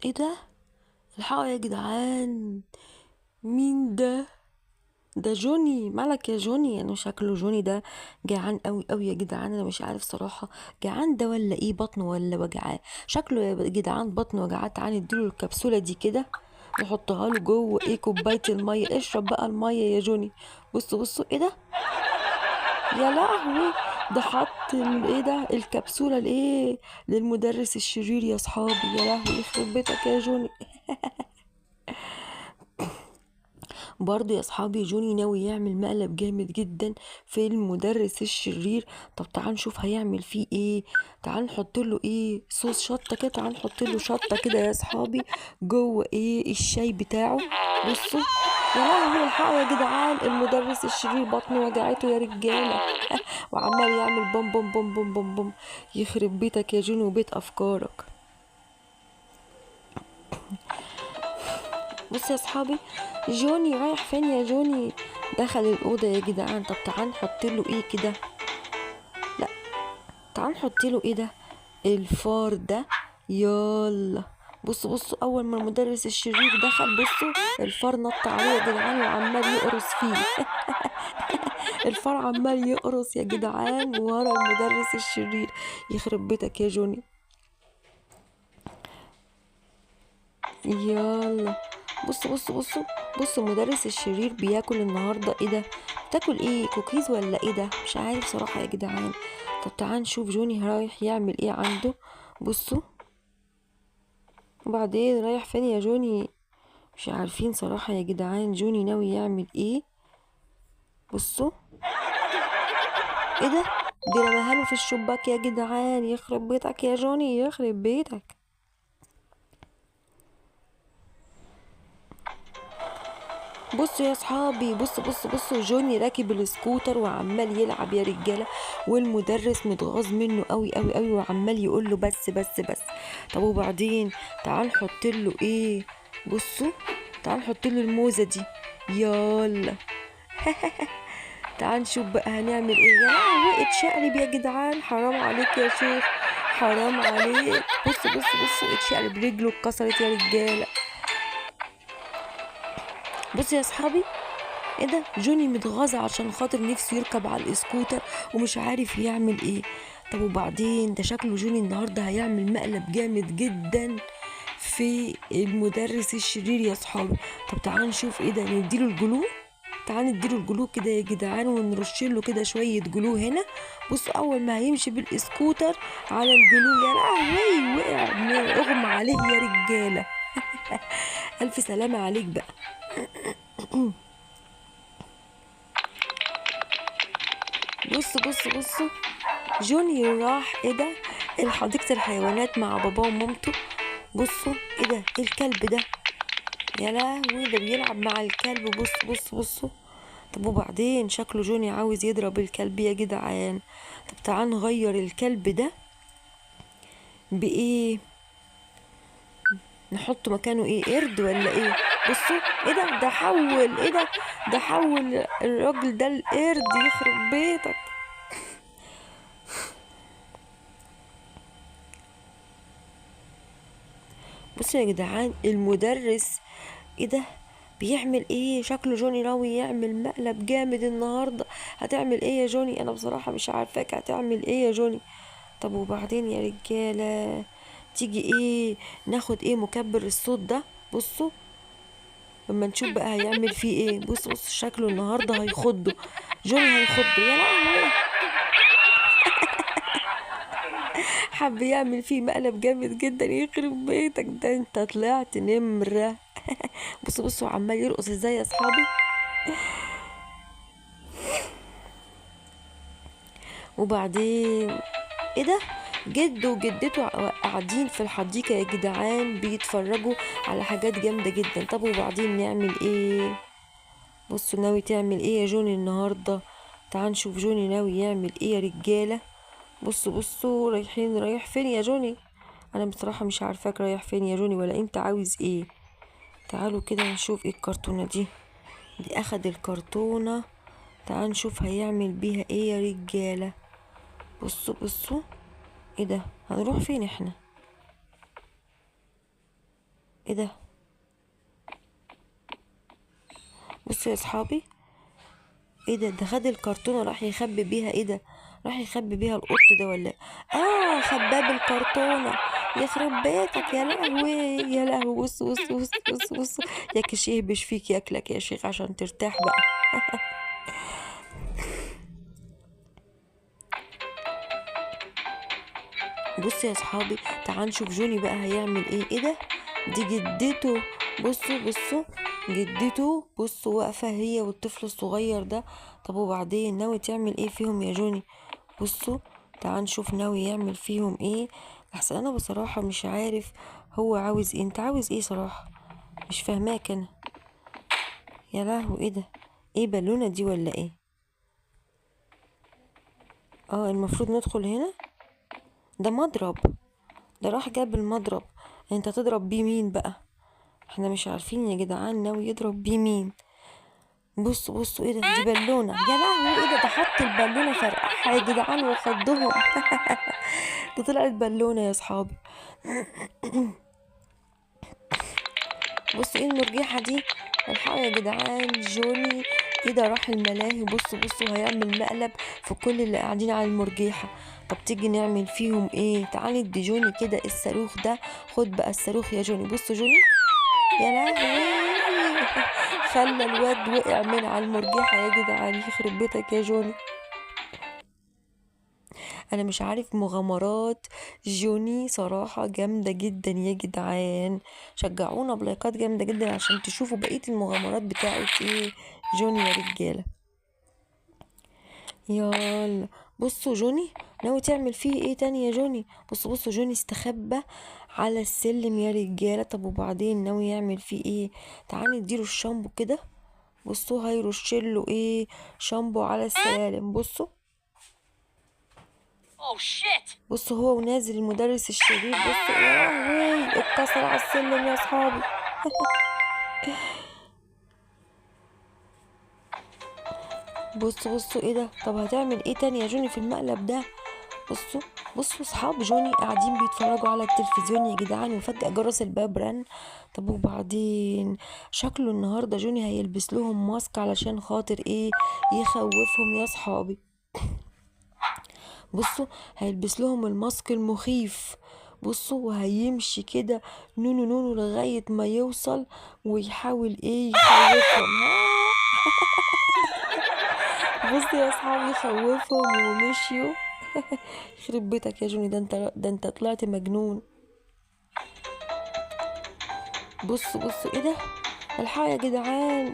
ايه ده؟ الحقوا يا جدعان. مين ده؟ ده جوني. مالك يا جوني؟ انا شكله جوني ده جعان قوي قوي يا جدعان. انا مش عارف صراحة جعان ده ولا ايه، بطنه ولا وجعاه. شكله يا جدعان بطنه وجعاه. تعالى نديله الكبسولة دي كده، نحطها له جوه ايه كوباية المية. اشرب بقى المية يا جوني. بصوا بصوا ايه ده؟ يا لهوي، ده حط ايه ده الكبسولة لايه؟ للمدرس الشرير يا صحابي. يا لهوي يخرب بيتك يا جوني. برضه يا صحابي جوني ناوي يعمل مقلب جامد جدا في المدرس الشرير. طب تعال نشوف هيعمل فيه ايه. تعال نحط له ايه صوص شطة كده. تعال نحط له شطة كده يا صحابي جوه ايه الشاي بتاعه. بصوا يا لهوي، الحقوا يا جدعان، المدرس الشرير بطنه وجعته يا رجالة. وعمال يعمل بوم بوم بوم بوم بوم بوم. يخرب بيتك يا جوني وبيت افكارك. بص يا صحابي، جوني رايح فين يا جوني؟ دخل الأوضة يا جدعان. طب تعال نحط له ايه كده. لا، تعال نحط له ايه ده، الفار ده. يلا بصوا بصوا، اول ما المدرس الشرير دخل بصوا الفار نط عليه يا جدعان وعمال يقرص فيه. الفار عمال يقرص يا جدعان ورا المدرس الشرير. يخرب بيتك يا جوني. يلا بصوا بصوا بصوا. بصوا المدرس الشرير بياكل النهارده. ايه ده؟ بتاكل ايه، كوكيز ولا ايه ده؟ مش عارف صراحة يا جدعان. طب تعال نشوف جوني رايح يعمل ايه عنده. بصوا. وبعدين رايح فين يا جوني؟ مش عارفين صراحة يا جدعان جوني ناوي يعمل ايه. بصوا ايه ده، دي رماها له في الشباك يا جدعان. يخرب بيتك يا جوني، يخرب بيتك. بصوا يا صحابي، بصوا جوني راكب السكوتر وعمال يلعب يا رجاله. والمدرس متغاظ منه قوي قوي قوي وعمال يقول له بس بس بس. طب وبعدين تعال نحط له ايه. بصوا تعال نحط له الموزه دي. يلا. تعال نشوف بقى هنعمل ايه. يا لهوي اتشقلب يا جدعان، حرام عليك يا شيخ، حرام عليك. بصوا اتشقلب، رجله اتكسرت يا رجاله. بصوا يا صحابي، ايه ده، جوني متغاظ عشان خاطر نفسه يركب على الاسكوتر ومش عارف يعمل ايه. طب وبعدين ده شكله جوني النهارده هيعمل مقلب جامد جدا في المدرس الشرير يا صحابي. طب تعالوا نشوف ايه ده، نديله الجلو. تعالوا نديله الجلو كده يا جدعان ونرش له كده شويه جلو هنا. بصوا اول ما هيمشي بالاسكوتر على الجلو يا لهوي وقع، اغمى عليه يا رجاله. الف سلامه عليك بقى. بصوا جوني راح ايه ده حديقة الحيوانات مع باباه ومامته. بصوا ايه ده، إيه الكلب ده؟ يا لهوي ده بيلعب مع الكلب. بصوا. طب وبعدين شكله جوني عاوز يضرب الكلب يا جدعان. طب تعال نغير الكلب ده بايه، نحط مكانه ايه، قرد ولا ايه؟ بصوا ايه ده، ده حول ايه ده حول الراجل ده القرد. يخرب بيتك. بصوا يا جدعان المدرس ايه ده بيعمل ايه. شكله جوني ناوي يعمل مقلب جامد النهارده. هتعمل ايه يا جوني؟ انا بصراحه مش عارفاك هتعمل ايه يا جوني. طب وبعدين يا رجاله تيجي ايه، ناخد ايه مكبر الصوت ده. بصوا لما نشوف بقى هيعمل فيه ايه. بص شكله النهارده هيخضه. جوني هيخضه يا لهوي. حب يعمل فيه مقلب جامد جدا. يخرب بيتك، ده انت طلعت نمره. بصوا عمال يرقص ازاي يا اصحابي. وبعدين ايه ده، جده وجدته قاعدين في الحديقة يا جدعان بيتفرجوا على حاجات جامدة جدا. طب وبعدين نعمل ايه؟ بصوا ناوي تعمل ايه يا جوني النهاردة. تعال نشوف جوني ناوي يعمل ايه يا رجالة. بصوا رايح فين يا جوني؟ انا بصراحة مش عارفاك رايح فين يا جوني ولا انت عاوز ايه. تعالوا كده نشوف ايه الكرتونة دي اخد الكرتونة. تعال نشوف هيعمل بيها ايه يا رجالة. بصوا ايه ده، هنروح فين احنا؟ ايه ده؟ بصوا يا اصحابي، ايه ده خد الكرتونة راح يخبي بيها. ايه ده؟ راح يخبي بيها القط ده ولا إيه؟ اه، خباب الكرتونة. يخرب بيتك يا لهوي، يا لهوي. بص بص بص بص بص. ياكش يهبش فيك ياكلك يا شيخ عشان ترتاح بقى. بص يا اصحابي، تعال نشوف جوني بقى هيعمل ايه. ايه ده؟ دي جدته. بصوا بصوا، جدته. بصوا واقفة هي والطفل الصغير ده. طب وبعدين ناوي تعمل ايه فيهم يا جوني؟ بصوا، تعال نشوف ناوي يعمل فيهم ايه. احسن انا بصراحة مش عارف هو عاوز ايه. انت عاوز ايه صراحة؟ مش فاهماك انا. يا لهوي، ايه ده؟ ايه بالونة دي ولا ايه؟ اه، المفروض ندخل هنا. ده مضرب. ده راح جاب المضرب. انت تضرب بيه مين بقى؟ احنا مش عارفين يا جدعان ناوي يضرب بيه مين. بصوا بصوا، ايه ده؟ دي بالونة. يا لهوي، ايه ده حط البالونة فرقعها يا جدعان وخضهم. ده طلعت بالونة يا صحابي. بصوا ايه المرجحة دي. الحقوا يا جدعان جوني. ايه ده؟ راح الملاهي. بصوا بصوا، هيعمل مقلب في كل اللي قاعدين على المرجيحة. طب تيجي نعمل فيهم ايه؟ تعالي ادي جوني كده الصاروخ ده. خد بقى الصاروخ يا جوني. بصوا جوني، يا لهوي. خلى الواد وقع من على المرجحة يا جدعان. يخرب بيتك يا جوني. انا مش عارف، مغامرات جوني صراحة جامدة جدا يا جدعان. شجعونا بلايكات جامدة جدا عشان تشوفوا بقية المغامرات بتاعت ايه جوني يا رجالة. يلا بصوا جوني ناوي تعمل فيه ايه تاني يا جوني. بصوا بصوا، جوني استخبى على السلم يا رجالة. طب وبعدين ناوي يعمل فيه ايه؟ تعالي نديله الشامبو كده. بصوا هيرشله ايه؟ شامبو على السلالم. بصوا بصوا، هو ونازل المدرس الشرير. بصوا يا لهوي، اتكسر على السلم يا صحابي. بصوا بصوا، ايه ده؟ طب هتعمل ايه تاني يا جوني في المقلب ده؟ بصوا بصوا، صحاب جوني قاعدين بيتفرجوا على التلفزيون يا جدعان، وفجأة جرس الباب رن. طب وبعدين؟ شكله النهارده جوني هيلبس لهم ماسك علشان خاطر ايه؟ يخوفهم يا صحابي. بصوا، هيلبس لهم الماسك المخيف. بصوا، وهيمشي كده نونو نونو لغاية ما يوصل ويحاول ايه يخوفهم. بصوا يا اصحابي، يخوفهم ومشيوا. يخرب بيتك يا جوني، ده انت طلعت مجنون. بصوا بصوا، ايه ده؟ الحقوا يا جدعان،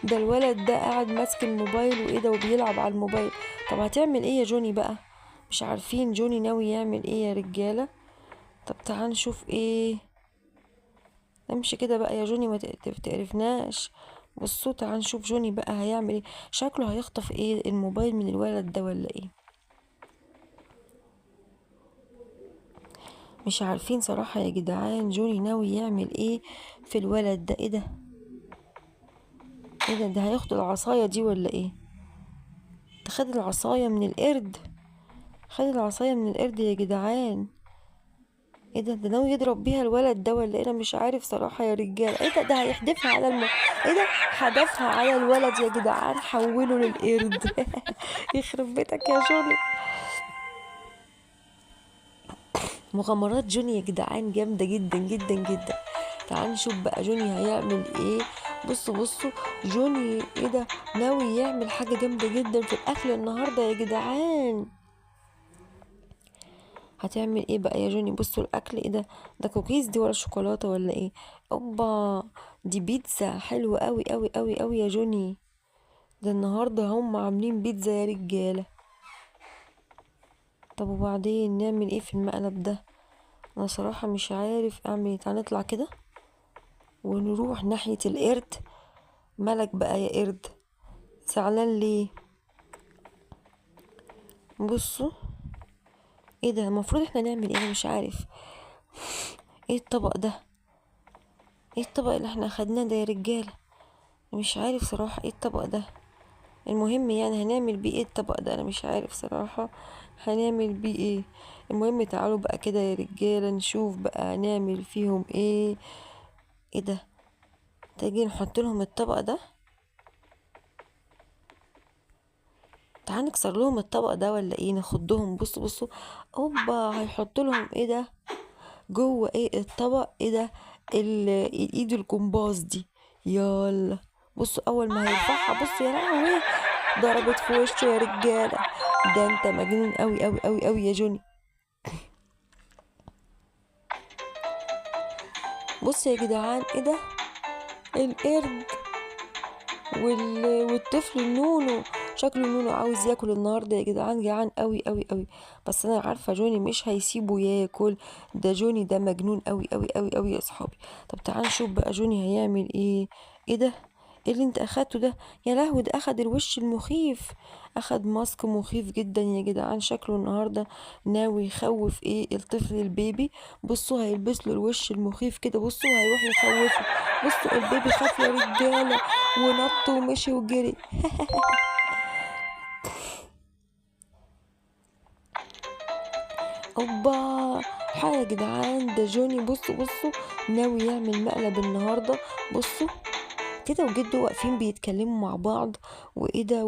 ده الولد ده قاعد ماسك الموبايل وايه ده وبيلعب على الموبايل. طب هتعمل ايه يا جوني بقى؟ مش عارفين جوني ناوي يعمل ايه يا رجالة. طب تعال نشوف ايه. امشي كده بقى يا جوني، ما تقرفناش. بصوا تعال نشوف جوني بقى هيعمل ايه. شكله هيخطف ايه الموبايل من الولد ده ولا ايه. مش عارفين صراحة يا جدعان جوني ناوي يعمل ايه في الولد ده. ايه ده؟ ايه ده هياخد العصاية دي ولا ايه؟ ده خد العصاية من القرد. خد العصاية من القرد يا جدعان. ايه ده ناوي يضرب بيها الولد ده ولا ايه؟ انا مش عارف صراحة يا رجال. ايه ده هيحدفها على ايه ده حدفها على الولد يا جدعان، حوله للقرد. يخرب بيتك يا جوني. مغامرات جوني يا جدعان جامدة جدا جدا جدا. تعال نشوف بقى جوني هيعمل ايه. بصوا بصوا، جوني ايه ده ناوي يعمل حاجة جامدة جدا في الاكل النهاردة يا جدعان. هتعمل ايه بقى يا جوني؟ بصوا الاكل، ايه ده كوكيز دي ولا شوكولاتة ولا ايه؟ اوبا، دي بيتزا حلوة قوي قوي قوي قوي يا جوني. ده النهاردة هم عاملين بيتزا يا رجالة. طب وبعدين نعمل ايه في المقلب ده؟ انا صراحة مش عارف اعمل ايه. تعالى نطلع كده ونروح ناحية القرد. مالك بقى يا قرد؟ زعلان ليه؟ بصوا، ايه ده المفروض احنا نعمل ايه؟ انا مش عارف. ايه الطبق ده؟ ايه الطبق اللي احنا اخدناه ده يا رجالة؟ مش عارف صراحة ايه الطبق ده. المهم يعني هنعمل بيه ايه الطبق ده؟ انا مش عارف صراحة هنعمل بيه ايه. المهم تعالوا بقى كده يا رجالة نشوف بقى هنعمل فيهم ايه. ايه ده؟ تيجي نحط لهم الطبق ده. تعال نكسر لهم الطبق ده ولا ايه؟ نخضهم. بصوا بصوا، اوبا، هيحط لهم ايه ده جوه ايه الطبق؟ ايه ده؟ الايد الجمباز دي. يلا بصوا، اول ما هيرفعها بصوا يا لهوي، ضربت في وشه يا رجاله. ده انت مجنون قوي قوي قوي قوي يا جوني. بص يا جدعان، ايه ده؟ القرد والطفل النونو. شكله نونو عاوز ياكل النهارده يا جدعان، جعان قوي قوي قوي. بس انا عارفه جوني مش هيسيبه ياكل. ده جوني ده مجنون قوي قوي قوي قوي يا صحابي. طب تعال نشوف بقى جوني هيعمل ايه. ايه ده؟ ايه اللي انت اخدته ده؟ يا لهوي، ده اخد الوش المخيف. اخد ماسك مخيف جدا يا جدعان. شكله النهارده ناوي يخوف ايه الطفل البيبي. بصوا هيلبس له الوش المخيف كده. بصوا هيروح يخوفه. بصوا البيبي خاف يا رجاله، ونط ومشي وجري. اوبا، حاجة يا جدعان، ده جوني بصوا بصوا ناوي يعمل مقلب النهارده. بصوا كده، وجده واقفين بيتكلموا مع بعض. وايه ده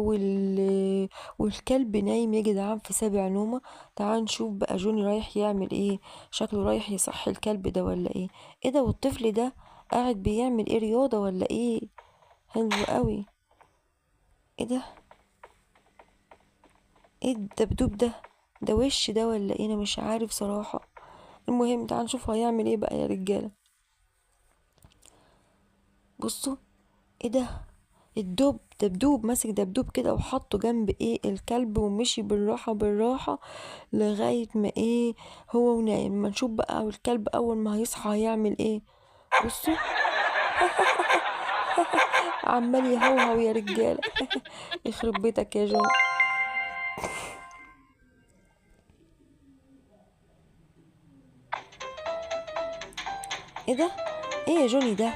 والكلب نايم يا جدعان في سابع نومه. تعال نشوف بقى جوني رايح يعمل ايه. شكله رايح يصحي الكلب ده ولا ايه؟ ايه ده؟ والطفل ده قاعد بيعمل ايه، رياضة ولا ايه؟ حلو قوي. ايه ده؟ ايه الدبدوب ده؟ ده وش ده ولا ايه؟ انا مش عارف صراحة. المهم تعال نشوف هيعمل ايه بقى يا رجالة. بصوا، ايه ده؟ دبدوب ماسك دبدوب كده وحطه جنب ايه الكلب، ومشي بالراحة بالراحة لغاية ما ايه هو ونايم. ما نشوف بقى الكلب اول ما هيصحى هيعمل ايه. بصوا عمال يهوهو يا رجالة. يخرب بيتك يا جون. ايه ده؟ ايه يا جوني ده؟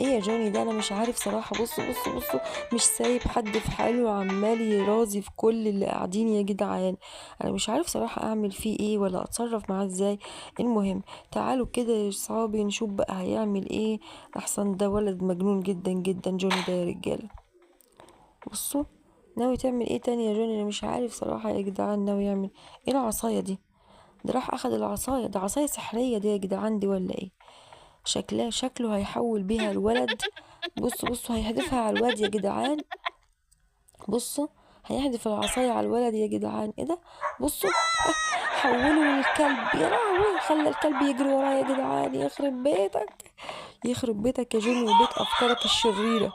ايه يا جوني ده؟ انا مش عارف صراحة. بصوا بصوا بصوا، مش سايب حد في حاله وعمال يرازي في كل اللي قاعدين يا جدعان. انا مش عارف صراحة اعمل فيه ايه ولا اتصرف معاه ازاي. المهم تعالوا كده يا صحابي نشوف بقى هيعمل ايه. احسن ده ولد مجنون جدا جدا جوني ده يا رجالة. بصوا، ناوي تعمل ايه تاني يا جوني؟ انا مش عارف صراحة يا جدعان ناوي يعمل ايه. العصاية دي، ده راح اخد العصاية. ده عصاية سحرية دي يا جدعان دي ولا ايه؟ شكله هيحول بيها الولد. بصوا بصوا هيحدفها على الواد يا جدعان. بصوا هيحدف العصاية على الولد يا جدعان. ايه ده؟ بصوا حوله للكلب. يا لهوي، خلى الكلب يجري وراه يا جدعان. يخرب بيتك، يخرب بيتك يا جوني وبيت افكارك الشريرة.